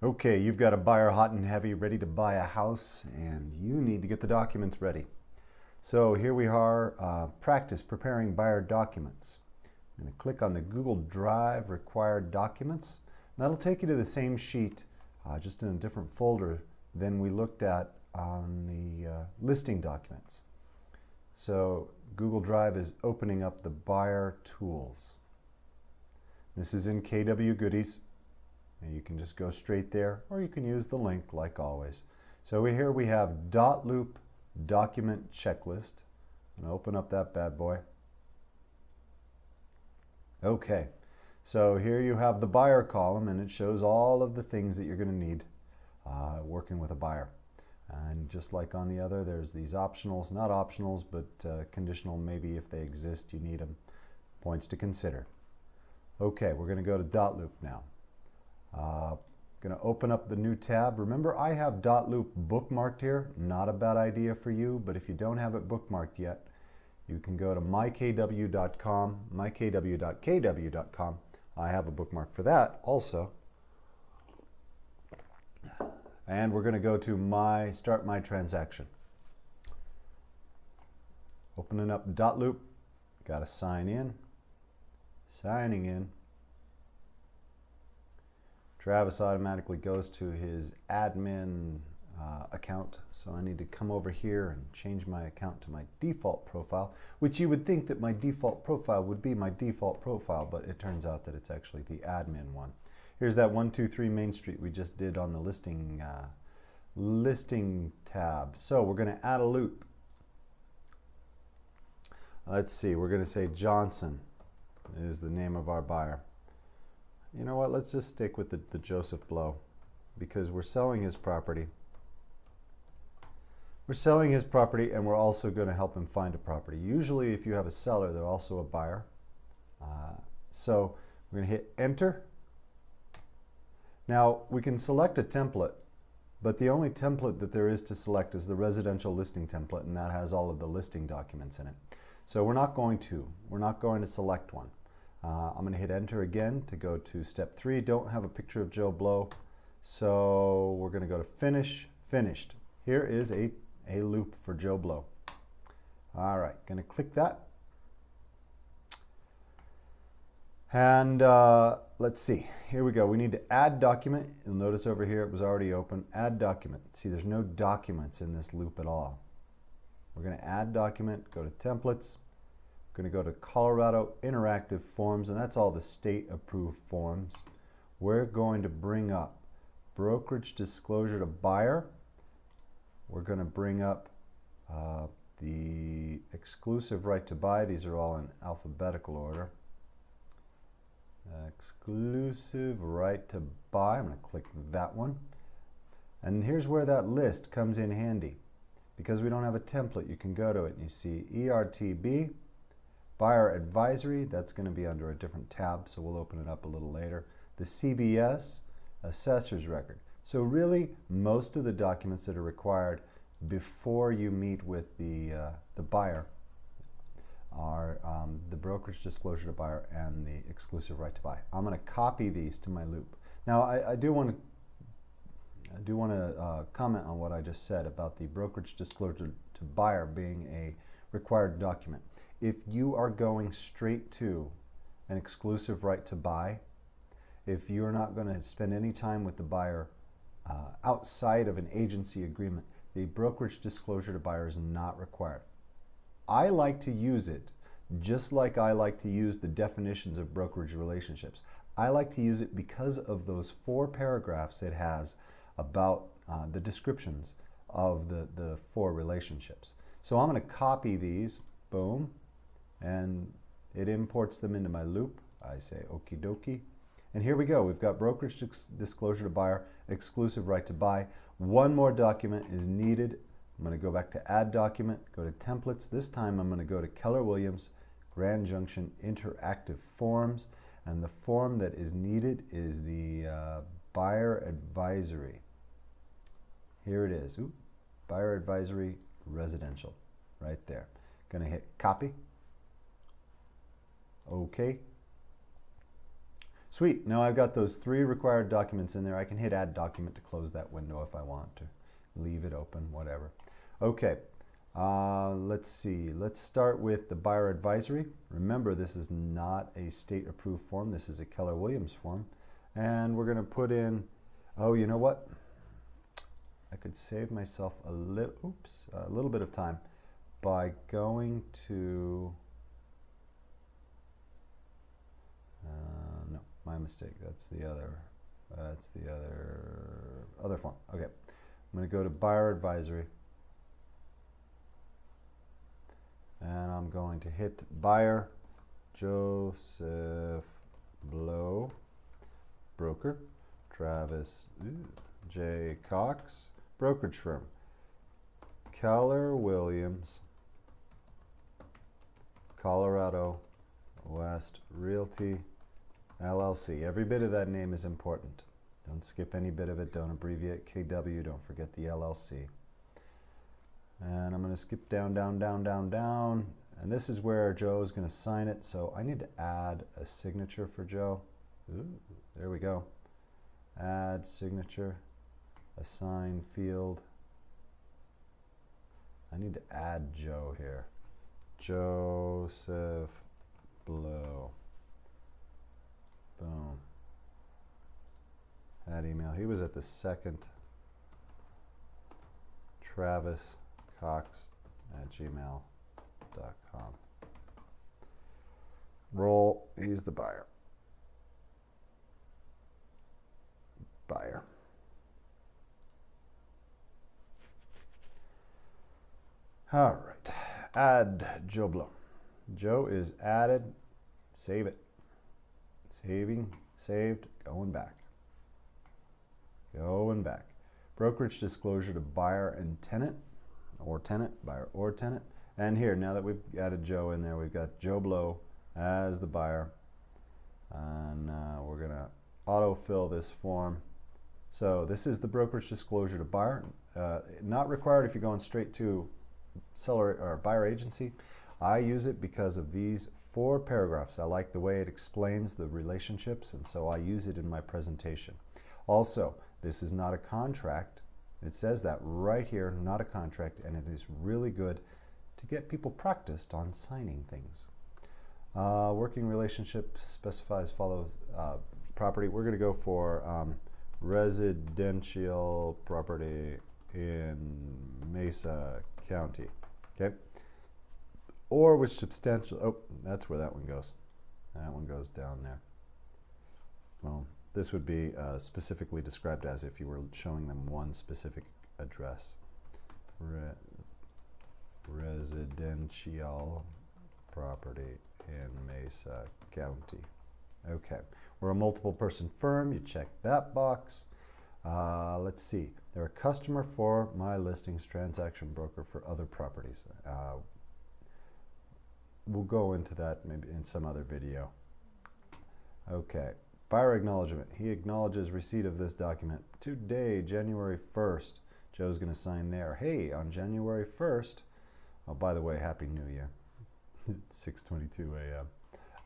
Okay, you've got a buyer hot and heavy ready to buy a house, and you need to get the documents ready. So here we are, practice preparing buyer documents. I'm going to click on the Google Drive required documents. That'll take you to the same sheet, just in a different folder than we looked at on the listing documents. So Google Drive is opening up the buyer tools. This is in KW Goodies. And you can just go straight there, or you can use the link like always. So here we have .loop document checklist. I'm going to open up that bad boy. Okay, so here you have the buyer column, and it shows all of the things that you're going to need working with a buyer. And just like on the other, there's these optionals, not optionals, but conditional, maybe if they exist, you need them. Points to consider. Okay, we're going to go to .loop now. Going to open up the new tab. Remember, I have .loop bookmarked here. Not a bad idea for you, but if you don't have it bookmarked yet, you can go to mykw.com, mykw.kw.com. I have a bookmark for that also. And we're going to go to start my transaction. Opening up .loop. Got to sign in. Signing in. Travis automatically goes to his admin account, so I need to come over here and change my account to my default profile, which you would think that my default profile would be my default profile, but it turns out that it's actually the admin one. Here's that 123 Main Street we just did on the listing tab. So we're going to add a loop. Let's see, we're going to say Johnson is the name of our buyer. You know what, let's just stick with the Joseph Blow, because we're selling his property. We're selling his property, and we're also going to help him find a property. Usually if you have a seller, they're also a buyer. So we're going to hit enter. Now we can select a template, but the only template that there is to select is the residential listing template, and that has all of the listing documents in it. So we're not going to select one. I'm going to hit enter again to go to step 3. Don't have a picture of Joe Blow, so we're going to go to finish, finished. Here is a loop for Joe Blow. All right, going to click that. And let's see, here we go. We need to add document. You'll notice over here it was already open. Add document. See, there's no documents in this loop at all. We're going to add document, go to templates. Going to go to Colorado Interactive Forms, and that's all the state approved forms. We're going to bring up brokerage disclosure to buyer. We're going to bring up the exclusive right to buy. These are all in alphabetical order. Exclusive right to buy. I'm going to click that one. And here's where that list comes in handy. Because we don't have a template, you can go to it and you see ERTB. Buyer advisory, that's going to be under a different tab, so we'll open it up a little later. The CBS, assessor's record. So really, most of the documents that are required before you meet with the buyer are the brokerage disclosure to buyer and the exclusive right to buy. I'm going to copy these to my loop. Now, I do want to comment on what I just said about the brokerage disclosure to buyer being a required document. If you are going straight to an exclusive right to buy, if you're not going to spend any time with the buyer outside of an agency agreement, the brokerage disclosure to buyer is not required. I like to use it just like I like to use the definitions of brokerage relationships. I like to use it because of those 4 paragraphs it has about the descriptions of the 4 relationships. So I'm going to copy these, boom, and it imports them into my loop. I say okie dokie. And here we go. We've got brokerage disclosure to buyer, exclusive right to buy. One more document is needed. I'm going to go back to add document, go to templates. This time I'm going to go to Keller Williams, Grand Junction Interactive Forms. And the form that is needed is the buyer advisory. Here it is. Ooh, buyer advisory residential, right there. Going to hit copy. Okay. Sweet. Now I've got those 3 required documents in there. I can hit add document to close that window if I want to. Leave it open, whatever. Okay. Let's see. Let's start with the buyer advisory. Remember, this is not a state approved form. This is a Keller Williams form. And we're going to put in, oh, you know what? I could save myself a little bit of time by going to, no, my mistake. That's the other form. Okay. I'm going to go to buyer advisory. And I'm going to hit buyer, Joseph Blow, broker, Travis J. Cox, brokerage firm, Keller Williams, Colorado West Realty, LLC. Every bit of that name is important. Don't skip any bit of it. Don't abbreviate KW. Don't forget the LLC. And I'm going to skip down, down, down, down, down. And this is where Joe is going to sign it. So I need to add a signature for Joe. Ooh, there we go. Add signature, assign field. I need to add Joe here. Joseph Blow. Boom. Add email. He was at the second. Travis Cox at gmail.com. Roll, he's the buyer. Buyer. All right, add Joe Blow. Joe is added, save it. Saving, saved, going back. Going back. Brokerage disclosure to buyer and tenant, or tenant, buyer or tenant. And here, now that we've added Joe in there, we've got Joe Blow as the buyer. And we're going to autofill this form. So this is the brokerage disclosure to buyer. Not required if you're going straight to seller or buyer agency. I use it because of these 4 paragraphs. I like the way it explains the relationships, and so I use it in my presentation. Also, this is not a contract. It says that right here, not a contract, and it is really good to get people practiced on signing things. Working relationship specifies follows property. We're going to go for residential property in Mesa County. Okay. Or which substantial, oh, that's where that one goes. That one goes down there. Well, this would be specifically described as if you were showing them one specific address. Residential property in Mesa County. Okay, we're a multiple person firm. You check that box. Let's see. They're a customer for my listings, transaction broker for other properties. We'll go into that maybe in some other video. Okay. Buyer acknowledgement. He acknowledges receipt of this document today, January 1st. Joe's going to sign there. Hey, on January 1st, oh, by the way, Happy New Year. It's 6:22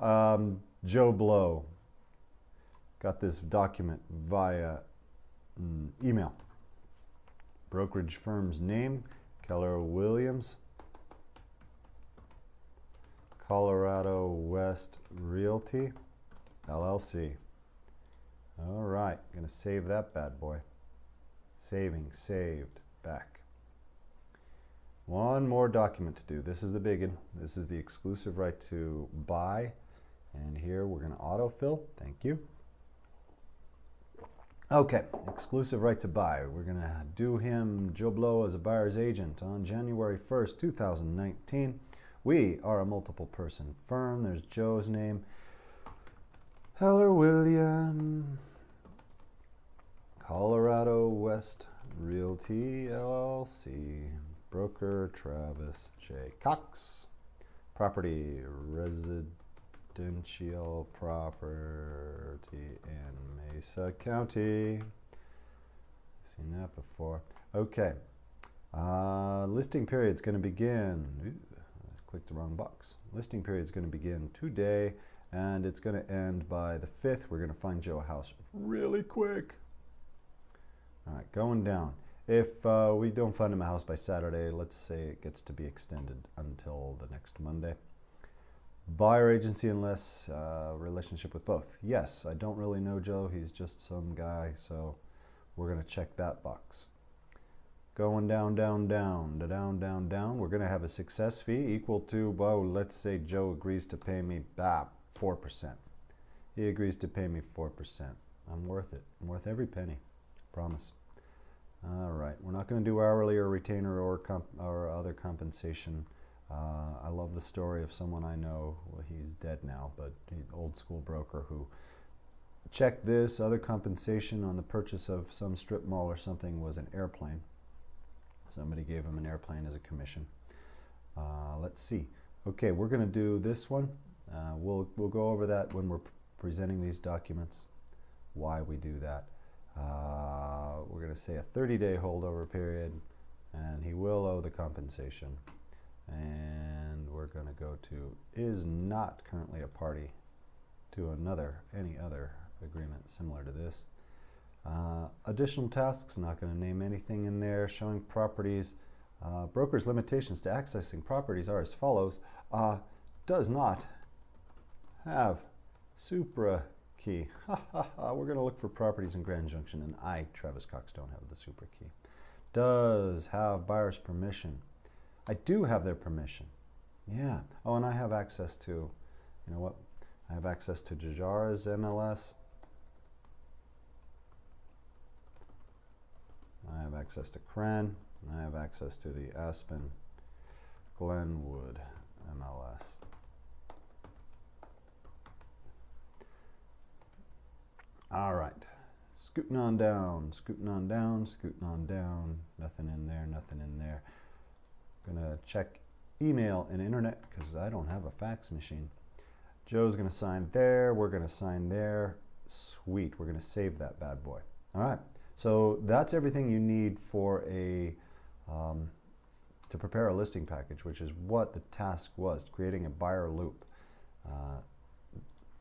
a.m. Joe Blow got this document via email. Brokerage firm's name, Keller Williams, Colorado West Realty, LLC. All right, going to save that bad boy. Saving, saved, back. One more document to do. This is the big one. This is the exclusive right to buy. And here we're going to autofill. Thank you. Okay, exclusive right to buy. We're going to do him, Joe Blow, as a buyer's agent on January 1st, 2019. We are a multiple person firm. There's Joe's name. Keller Williams, Colorado West Realty, LLC. Broker Travis J. Cox. Property, residential property in Mesa County. Seen that before. Okay. Listing period is going to begin. Ooh, I clicked the wrong box. Listing period is going to begin today and it's going to end by the 5th. We're going to find Joe a house really quick. All right, going down. If we don't find him a house by Saturday, let's say it gets to be extended until the next Monday. Buyer agency unless relationship with both. Yes, I don't really know Joe. He's just some guy, so we're going to check that box. Going down, down, down, down, down, down. We're going to have a success fee equal to, well, let's say Joe agrees to pay me 4%. He agrees to pay me 4%. I'm worth it. I'm worth every penny. Promise. All right. We're not going to do hourly or retainer or other compensation. I love the story of someone I know. Well, he's dead now, but an old school broker who checked this. Other compensation on the purchase of some strip mall or something was an airplane. Somebody gave him an airplane as a commission. Let's see. Okay, we're going to do this one. We'll go over that when we're presenting these documents, why we do that. We're going to say a 30-day holdover period, and he will owe the compensation. And we're going to go to is not currently a party to any other agreement similar to this. Additional tasks, not going to name anything in there. Showing properties. Broker's limitations to accessing properties are as follows. Does not have supra key. We're going to look for properties in Grand Junction, and I, Travis Cox, don't have the supra key. Does have buyer's permission. I do have their permission. Yeah. Oh, and I have access to, you know what? I have access to Jajara's MLS. I have access to Cran. I have access to the Aspen Glenwood MLS. All right. Scooting on down, scooting on down, scooting on down. Nothing in there, nothing in there. Gonna check email and internet because I don't have a fax machine. Joe's gonna sign there. We're gonna sign there. Sweet. We're gonna save that bad boy. All right. So that's everything you need for to prepare a listing package, which is what the task was, creating a buyer loop.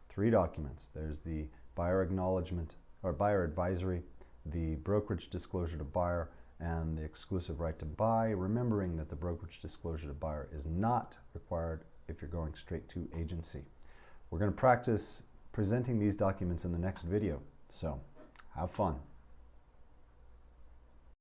3 documents. There's the buyer acknowledgement or buyer advisory, the brokerage disclosure to buyer, and the exclusive right to buy, remembering that the brokerage disclosure to buyer is not required if you're going straight to agency. We're going to practice presenting these documents in the next video, so have fun.